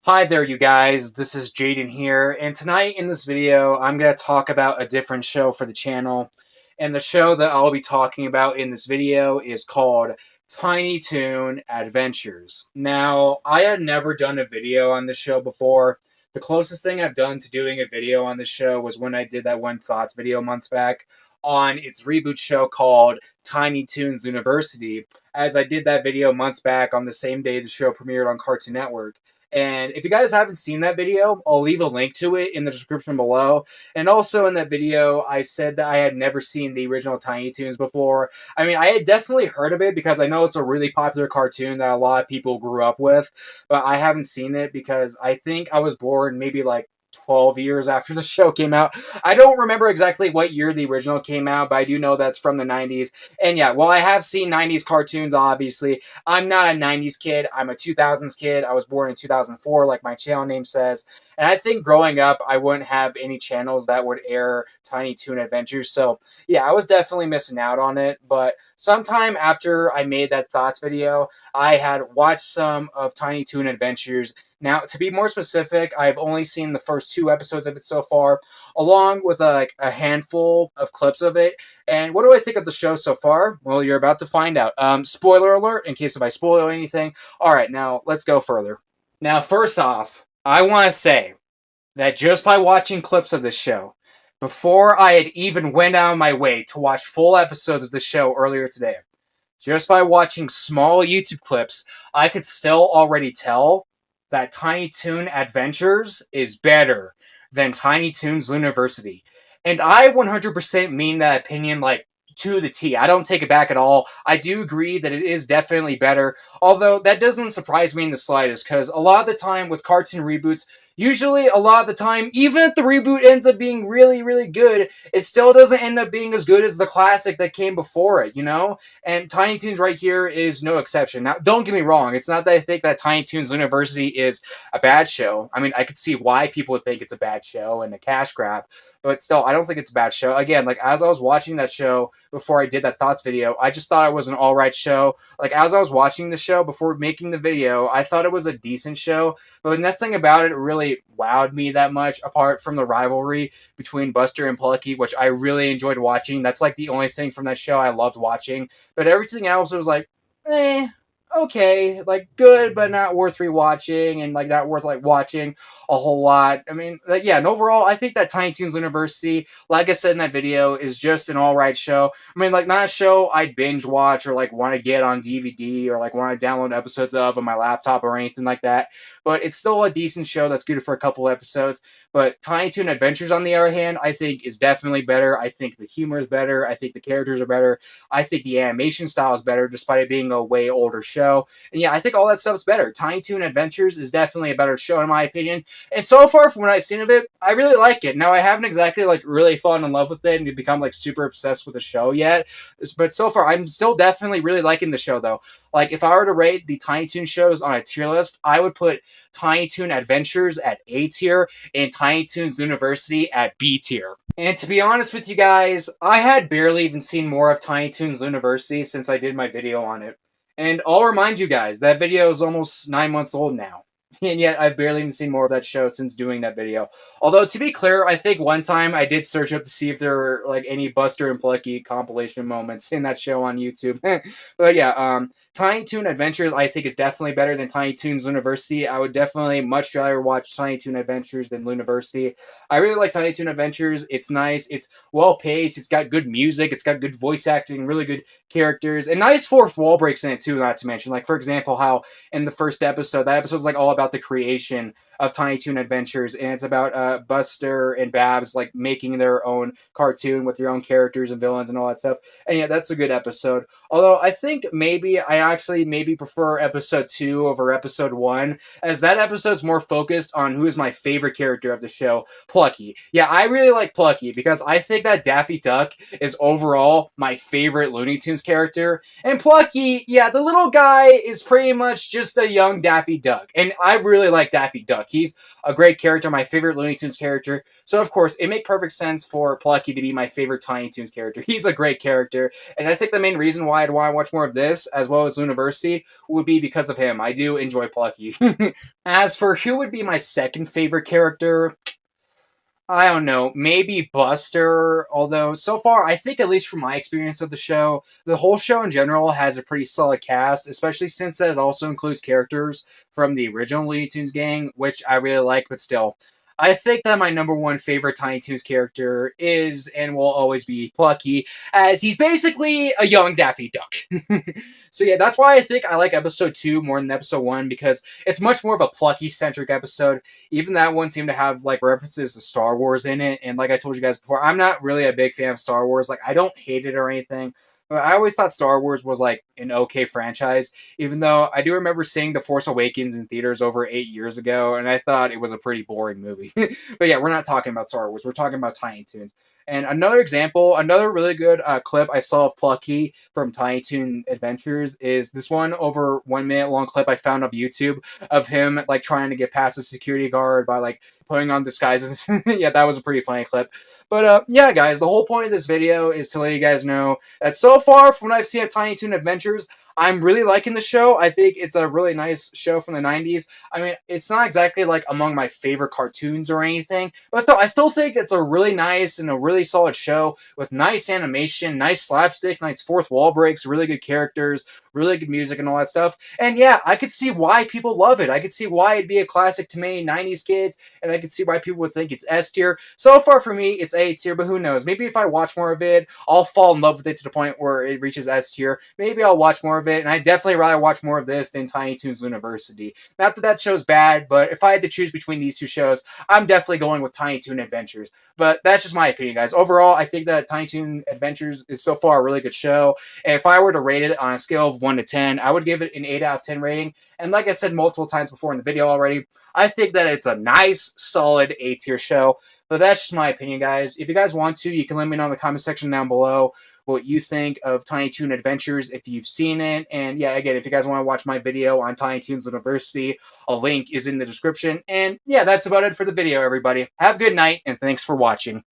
Hi there, you guys. This is Jaden here, and tonight in this video, I'm going to talk about a different show for the channel. And the show that I'll be talking about in this video is called Tiny Toon Adventures. Now, I had never done a video on this show before. The closest thing I've done to doing a video on this show was when I did that One Thoughts video months back on its reboot show called Tiny Toons Looniversity, as I did that video months back on the same day the show premiered on Cartoon Network. And if you guys haven't seen that video, I'll leave a link to it in the description below. And also in that video, I said that I had never seen the original Tiny Toons before. I mean, I had definitely heard of it because I know it's a really popular cartoon that a lot of people grew up with. But I haven't seen it because I think I was born maybe like 12 years after the show came out. I don't remember exactly what year the original came out, but I do know that's from the 90s. And yeah, while I have seen 90s cartoons, obviously, I'm not a 90s kid. I'm a 2000s kid. I was born in 2004, like my channel name says. And I think growing up, I wouldn't have any channels that would air Tiny Toon Adventures. So yeah, I was definitely missing out on it. But sometime after I made that thoughts video, I had watched some of Tiny Toon Adventures. Now, to be more specific, I've only seen the first 2 episodes of it so far, along with a handful of clips of it. And what do I think of the show so far? Well, you're about to find out. Spoiler alert, in case if I spoil anything. All right, now let's go further. Now, first off, I want to say that just by watching clips of this show, before I had even went out of my way to watch full episodes of the show earlier today, just by watching small YouTube clips, I could still already tell that Tiny Toon Adventures is better than Tiny Toons Looniversity. And I 100% mean that opinion, like, to the T. I don't take it back at all. I do agree that it is definitely better, although that doesn't surprise me in the slightest, because a lot of the time with cartoon reboots, usually a lot of the time, even if the reboot ends up being really, really good, it still doesn't end up being as good as the classic that came before it, you know? And Tiny Toons right here is no exception. Now, don't get me wrong. It's not that I think that Tiny Toons Looniversity is a bad show. I mean, I could see why people would think it's a bad show and a cash grab, but still, I don't think it's a bad show. Again, like, as I was watching that show before I did that thoughts video, I just thought it was an alright show. Like, as I was watching the show before making the video, I thought it was a decent show, but nothing about it really wowed me that much, apart from the rivalry between Buster and Plucky, which I really enjoyed watching. That's, like, the only thing from that show I loved watching. But everything else was like, okay, like, good, but not worth rewatching, and, like, not worth, like, watching a whole lot. I mean, like, yeah, and overall, I think that Tiny Toons Looniversity, like I said in that video, is just an alright show. I mean, like, not a show I'd binge watch or, like, want to get on DVD or, like, want to download episodes of on my laptop or anything like that, but it's still a decent show that's good for a couple episodes. But Tiny Toon Adventures, on the other hand, I think is definitely better. I think the humor is better. I think the characters are better. I think the animation style is better, despite it being a way older show. And yeah, I think all that stuff's better. Tiny Toon Adventures is definitely a better show, in my opinion. And so far, from what I've seen of it, I really like it. Now, I haven't exactly, like, really fallen in love with it and become, like, super obsessed with the show yet. But so far, I'm still definitely really liking the show, though. Like, if I were to rate the Tiny Toon shows on a tier list, I would put Tiny Toon Adventures at A tier and Tiny Toons Looniversity at B tier. And to be honest with you guys, I had barely even seen more of Tiny Toons Looniversity since I did my video on it. And I'll remind you guys, that video is almost 9 months old now. And yet, I've barely even seen more of that show since doing that video. Although, to be clear, I think one time I did search up to see if there were, like, any Buster and Plucky compilation moments in that show on YouTube. But yeah, Tiny Toon Adventures, I think, is definitely better than Tiny Toons Looniversity. I would definitely much rather watch Tiny Toon Adventures than Looniversity. I really like Tiny Toon Adventures. It's nice. It's well-paced. It's got good music. It's got good voice acting, really good characters, and nice fourth wall breaks in it, too, not to mention. Like, for example, how in the first episode, that episode's, like, all about the creation of Tiny Toon Adventures, and it's about Buster and Babs, like, making their own cartoon with their own characters and villains and all that stuff. And yeah, that's a good episode. Although I think maybe I actually prefer episode 2 over episode 1, as that episode's more focused on who is my favorite character of the show, Plucky. Yeah, I really like Plucky because I think that Daffy Duck is overall my favorite Looney Tunes character. And Plucky, yeah, the little guy is pretty much just a young Daffy Duck. And I really like Daffy Duck. Plucky's a great character, my favorite Looney Tunes character. So, of course, it made perfect sense for Plucky to be my favorite Tiny Toons character. He's a great character. And I think the main reason why I'd want to watch more of this, as well as Looniversity, would be because of him. I do enjoy Plucky. As for who would be my second favorite character, I don't know, maybe Buster, although so far, I think at least from my experience of the show, the whole show in general has a pretty solid cast, especially since that it also includes characters from the original Looney Tunes gang, which I really like, but still. I think that my number one favorite Tiny Toons character is and will always be Plucky, as he's basically a young Daffy Duck. So yeah, that's why I think I like episode 2 more than episode 1, because it's much more of a Plucky-centric episode. Even that one seemed to have like references to Star Wars in it, and like I told you guys before, I'm not really a big fan of Star Wars. Like, I don't hate it or anything, but I always thought Star Wars was like an okay franchise, even though I do remember seeing The Force Awakens in theaters over 8 years ago, and I thought it was a pretty boring movie. But yeah, we're not talking about Star Wars. We're talking about Tiny Toons. And another example, another really good clip I saw of Plucky from Tiny Toon Adventures is this one over 1 minute long clip I found on YouTube of him like trying to get past a security guard by like putting on disguises. Yeah, that was a pretty funny clip. But yeah, guys, the whole point of this video is to let you guys know that so far from what I've seen of Tiny Toon Adventures, I'm really liking the show. I think it's a really nice show from the 90s. I mean, it's not exactly like among my favorite cartoons or anything, but I still think it's a really nice and a really solid show with nice animation, nice slapstick, nice fourth wall breaks, really good characters, really good music and all that stuff. And yeah, I could see why people love it. I could see why it'd be a classic to many 90s kids, and I could see why people would think it's S tier. So far for me, it's A tier, but who knows? Maybe if I watch more of it, I'll fall in love with it to the point where it reaches S tier. Maybe I'll watch more of it, and I definitely rather watch more of this than Tiny Toons Looniversity. Not that that show's bad, but if I had to choose between these two shows, I'm definitely going with Tiny Toon Adventures. But that's just my opinion, guys. Overall, I think that Tiny Toon Adventures is so far a really good show. And if I were to rate it on a scale of 1 to 10, I would give it an 8 out of 10 rating. And like I said multiple times before in the video already, I think that it's a nice, solid A-tier show. But that's just my opinion, guys. If you guys want to, you can let me know in the comment section down below what you think of Tiny Toon Adventures if you've seen it. And yeah, again, if you guys want to watch my video on Tiny Toons Looniversity, a link is in the description. And yeah, that's about it for the video, everybody. Have a good night, and thanks for watching.